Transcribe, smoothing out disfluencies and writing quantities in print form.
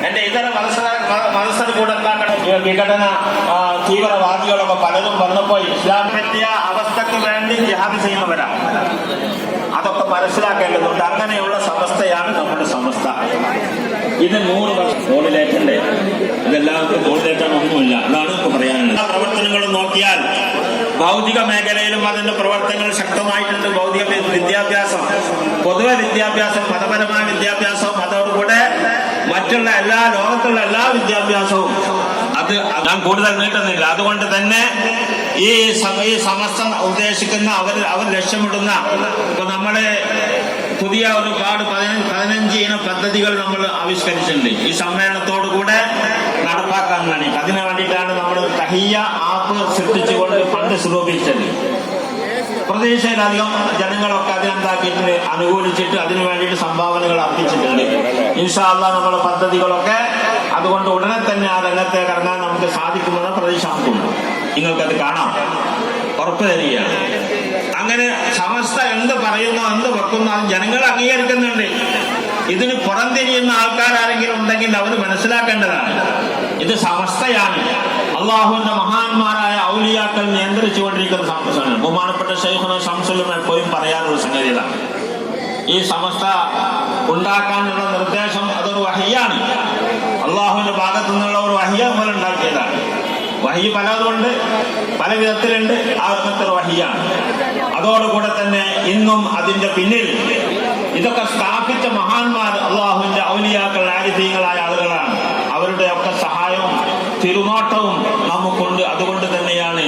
എന്റെ ഇതര മതസ്ഥർ കൂടെ എന്താക്കണം, വിഘടന തീവ്രവാദികളൊക്കെ പലരും വന്നപ്പോൾ ഇസ്ലാം പറ്റിയ അവസ്ഥക്ക് വേണ്ടി ജിഹാദ് ചെയ്യുന്നവരാണ്. അതൊക്കെ മനസ്സിലാക്കേണ്ടതുണ്ട്. അങ്ങനെയുള്ള സമസ്തയാണ് നമ്മുടെ സമസ്ത. ഇത് 100 വർഷം മുകളിലേക്കുണ്ട്. ഇതെല്ലാവർക്കും മുകളിലേക്കാൻ ഒന്നുമില്ല. അതാണ് നമുക്ക് പറയാനുള്ളത്. പ്രവർത്തനങ്ങളും നോക്കിയാൽ ഭൗതിക മേഖലയിലും അതിന്റെ പ്രവർത്തനങ്ങൾ ശക്തമായിട്ടുണ്ട്. ഭൗതിക വിദ്യാഭ്യാസം, പൊതുവെ വിദ്യാഭ്യാസം, മതപരമായ വിദ്യാഭ്യാസവും അതോടുകൂടെ മറ്റുള്ള ലോകത്തുള്ള എല്ലാ വിദ്യാഭ്യാസവും അത് ഞാൻ കൂടുതൽ നീട്ടുന്നില്ല. അതുകൊണ്ട് തന്നെ ഈ സമസ്ത ഉദ്ദേശിക്കുന്ന അവർ ലക്ഷ്യമിടുന്ന ഇപ്പൊ നമ്മള് പുതിയ ഒരുപാട് 15 ഇന പദ്ധതികൾ നമ്മൾ ആവിഷ്കരിച്ചിട്ടുണ്ട്. ഈ സമ്മേളനത്തോടു കൂടെ നടപ്പാക്കാൻ വേണ്ടി അതിനു വേണ്ടിയിട്ടാണ് നമ്മൾ തഹിയ്യ ആപ്പ് സൃഷ്ടിച്ചുകൊണ്ട് ഫണ്ട് സ്വരൂപിച്ചത്. പ്രതീക്ഷയിലധികം ജനങ്ങളൊക്കെ അതിനെന്താക്കിയിട്ട് അനുകൂലിച്ചിട്ട് അതിനു വേണ്ടിയിട്ട് സംഭാവനകൾ അർപ്പിച്ചിട്ടുണ്ട്. ഇൻഷാ അല്ലാഹ് നമ്മുടെ പദ്ധതികളൊക്കെ അതുകൊണ്ട് ഉടനെ തന്നെ ആ രംഗത്തേക്ക് ഇറങ്ങാൻ നമുക്ക് സാധിക്കുമെന്ന് പ്രതീക്ഷ നമുക്കുണ്ട്. നിങ്ങൾക്കത് കാണാം, ഉറപ്പ് തരികയാണ്. അങ്ങനെ സമസ്ത എന്ത് പറയുന്നോ എന്ത് വെക്കുന്നോ അത് ജനങ്ങൾ അംഗീകരിക്കുന്നുണ്ട്. ഇതിന് പുറംതിരിയുന്ന ആൾക്കാരാരെങ്കിലും ഉണ്ടെങ്കിൽ അവർ മനസ്സിലാക്കേണ്ടതാണ്, ഇത് സമസ്തയാണ്. അള്ളാഹുവിന്റെ മഹാന്മാരായ ഔലിയാക്കൾ നിയന്ത്രിച്ചുകൊണ്ടിരിക്കുന്ന സമസ്തയാണ്. ബഹുമാനപ്പെട്ട ശൈഖുന ശംസുൽ ഉലമ എപ്പോഴും പറയാനുള്ള സംഗതിയാണ്. ഈ സമസ്ത ഉണ്ടാക്കാനുള്ള നിർദ്ദേശം അതൊരു വഹിയാണ്. അള്ളാഹുവിന്റെ ഭാഗത്തു നിന്നുള്ള ഒരു വഹിയ പോലെ ഉണ്ടാക്കിയതാണ്. വഹി പലതുകൊണ്ട് പല വിധത്തിലുണ്ട്. ആ വിധത്തിൽ വഹിയാണ്. അതോടുകൂടെ തന്നെ ഇന്നും അതിന്റെ പിന്നിൽ ഇതൊക്കെ സ്ഥാപിച്ച മഹാന്മാർ അള്ളാഹുവിന്റെ ഔലിയാക്കൾ ആരിഫീങ്ങളായ ആളുകളാണ്. അവരുടെ ഒക്കെ സഹായവും തിരുനോട്ടവും നമുക്കുണ്ട്. അതുകൊണ്ട് തന്നെയാണ്